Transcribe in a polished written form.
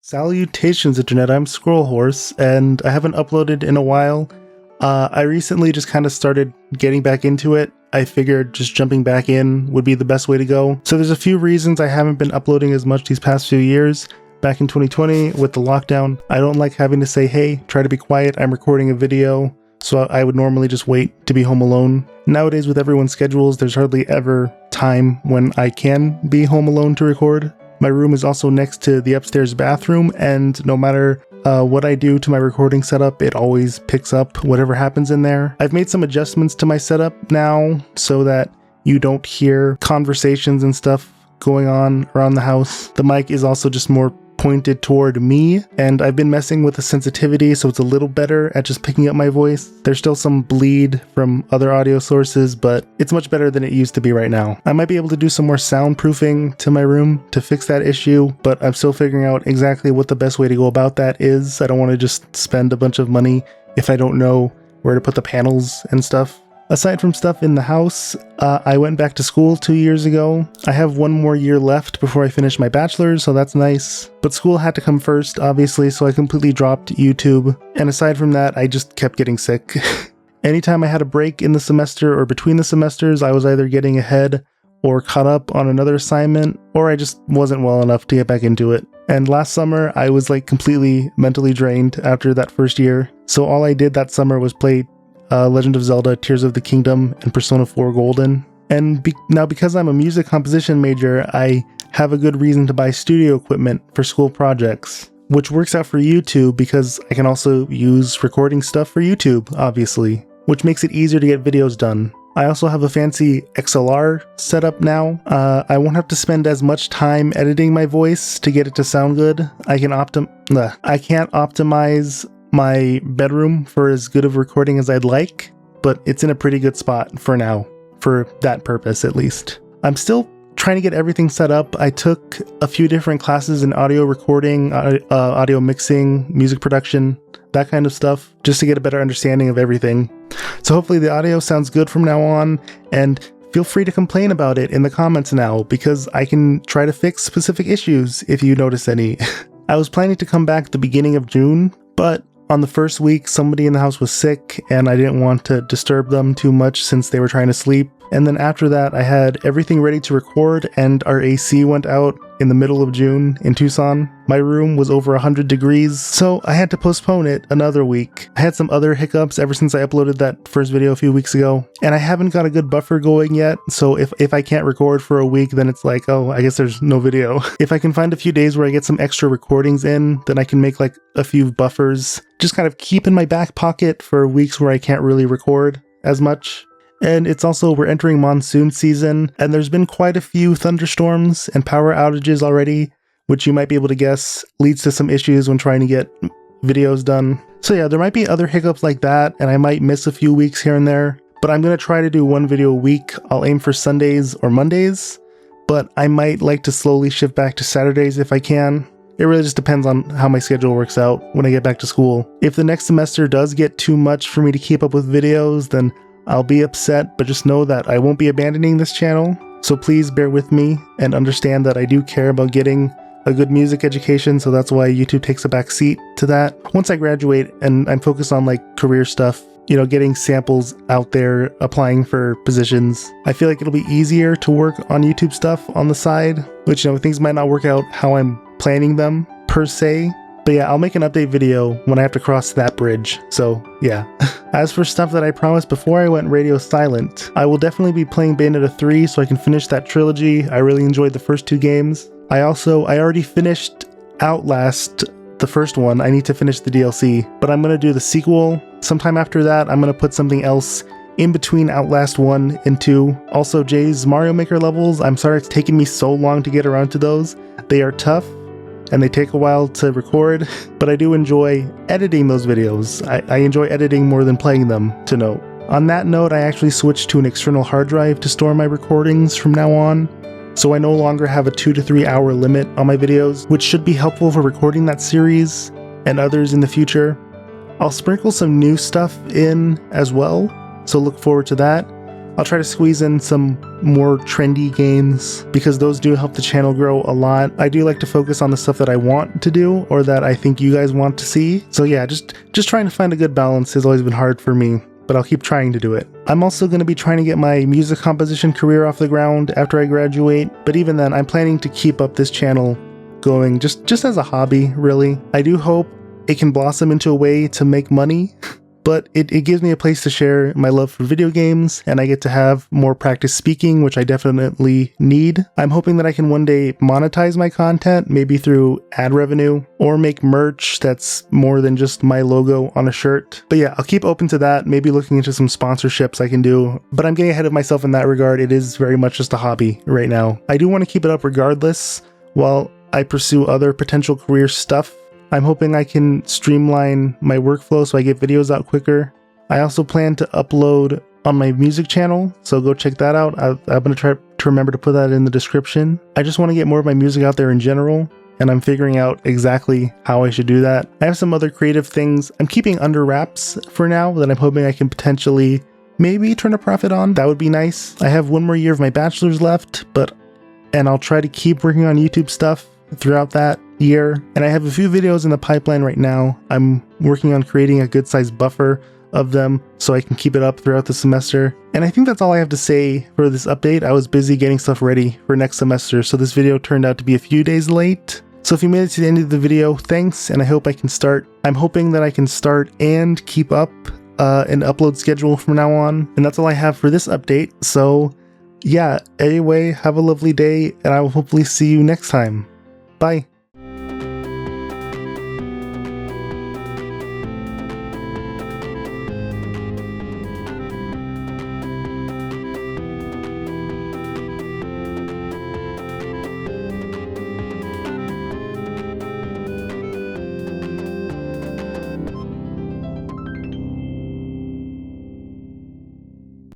Salutations, Internet. I'm SquirrelHorse, and I haven't uploaded in a while. I recently just kind of started getting back into it. I figured just jumping back in would be the best way to go. So there's a few reasons I haven't been uploading as much these past few years. Back in 2020, with the lockdown, I don't like having to say, hey, try to be quiet, I'm recording a video. So I would normally just wait to be home alone. Nowadays, with everyone's schedules, there's hardly ever time when I can be home alone to record. My room is also next to the upstairs bathroom, and no matter what I do to my recording setup, it always picks up whatever happens in there. I've made some adjustments to my setup now so that you don't hear conversations and stuff going on around the house. The mic is also just more pointed toward me, and I've been messing with the sensitivity so it's a little better at just picking up my voice. There's still some bleed from other audio sources, but it's much better than it used to be right now. I might be able to do some more soundproofing to my room to fix that issue, but I'm still figuring out exactly what the best way to go about that is. I don't want to just spend a bunch of money if I don't know where to put the panels and stuff. Aside from stuff in the house, I went back to school 2 years ago. I have one more year left before I finish my bachelor's, so that's nice. But school had to come first, obviously, so I completely dropped YouTube. And aside from that, I just kept getting sick. Anytime I had a break in the semester or between the semesters, I was either getting ahead or caught up on another assignment, or I just wasn't well enough to get back into it. And last summer, I was like completely mentally drained after that first year. So all I did that summer was play Legend of Zelda, Tears of the Kingdom, and Persona 4 Golden. And now because I'm a music composition major, I have a good reason to buy studio equipment for school projects, which works out for YouTube because I can also use recording stuff for YouTube, obviously, which makes it easier to get videos done. I also have a fancy XLR setup now. I won't have to spend as much time editing my voice to get it to sound good. I can't optimize my bedroom for as good of recording as I'd like, but it's in a pretty good spot for now, for that purpose at least. I'm still trying to get everything set up. I took a few different classes in audio recording, audio mixing, music production, that kind of stuff, just to get a better understanding of everything. So hopefully the audio sounds good from now on, and feel free to complain about it in the comments now, because I can try to fix specific issues if you notice any. I was planning to come back the beginning of June, but on the first week, somebody in the house was sick, and I didn't want to disturb them too much since they were trying to sleep. And then after that, I had everything ready to record, and our AC went out in the middle of June in Tucson. My room was over 100 degrees, so I had to postpone it another week. I had some other hiccups ever since I uploaded that first video a few weeks ago, and I haven't got a good buffer going yet, so if I can't record for a week, then it's like, oh, I guess there's no video. If I can find a few days where I get some extra recordings in, then I can make like a few buffers, just kind of keep in my back pocket for weeks where I can't really record as much. And it's also, we're entering monsoon season, and there's been quite a few thunderstorms and power outages already, which you might be able to guess leads to some issues when trying to get videos done. So yeah, there might be other hiccups like that, and I might miss a few weeks here and there, but I'm going to try to do one video a week. I'll aim for Sundays or Mondays, but I might like to slowly shift back to Saturdays if I can. It really just depends on how my schedule works out when I get back to school. If the next semester does get too much for me to keep up with videos, then I'll be upset, but just know that I won't be abandoning this channel. So please bear with me and understand that I do care about getting a good music education, so that's why YouTube takes a back seat to that. Once I graduate and I'm focused on like career stuff, you know, getting samples out there, applying for positions, I feel like it'll be easier to work on YouTube stuff on the side, which, you know, things might not work out how I'm planning them per se. But yeah, I'll make an update video when I have to cross that bridge, so yeah. As for stuff that I promised before I went radio silent, I will definitely be playing Bayonetta 3 so I can finish that trilogy. I really enjoyed the first two games. I already finished Outlast, the first one. I need to finish the DLC, but I'm going to do the sequel. Sometime after that, I'm going to put something else in between Outlast 1 and 2. Also, Jay's Mario Maker levels, I'm sorry it's taken me so long to get around to those. They are tough, and they take a while to record, but I do enjoy editing those videos. I enjoy editing more than playing them, to note. On that note, I actually switched to an external hard drive to store my recordings from now on, so I no longer have a 2 to 3 hour limit on my videos, which should be helpful for recording that series and others in the future. I'll sprinkle some new stuff in as well, so look forward to that. I'll try to squeeze in some more trendy games because those do help the channel grow a lot. I do like to focus on the stuff that I want to do or that I think you guys want to see. So yeah, just trying to find a good balance has always been hard for me, but I'll keep trying to do it. I'm also going to be trying to get my music composition career off the ground after I graduate, but even then I'm planning to keep up this channel going just as a hobby, really. I do hope it can blossom into a way to make money, but it gives me a place to share my love for video games, and I get to have more practice speaking, which I definitely need. I'm hoping that I can one day monetize my content, maybe through ad revenue, or make merch that's more than just my logo on a shirt. But yeah, I'll keep open to that, maybe looking into some sponsorships I can do, but I'm getting ahead of myself in that regard. It is very much just a hobby right now. I do want to keep it up regardless while I pursue other potential career stuff. I'm hoping I can streamline my workflow so I get videos out quicker. I also plan to upload on my music channel, so go check that out. I'm going to try to remember to put that in the description. I just want to get more of my music out there in general, and I'm figuring out exactly how I should do that. I have some other creative things I'm keeping under wraps for now that I'm hoping I can potentially maybe turn a profit on. That would be nice. I have one more year of my bachelor's left, and I'll try to keep working on YouTube stuff throughout that year, and I have a few videos in the pipeline right now. I'm working on creating a good sized buffer of them so I can keep it up throughout the semester. And I think that's all I have to say for this update. I was busy getting stuff ready for next semester, so this video turned out to be a few days late. So if you made it to the end of the video, thanks, and I hope I can start. I'm hoping that I can start and keep up an upload schedule from now on. And that's all I have for this update. So yeah, anyway, have a lovely day, and I will hopefully see you next time. Bye.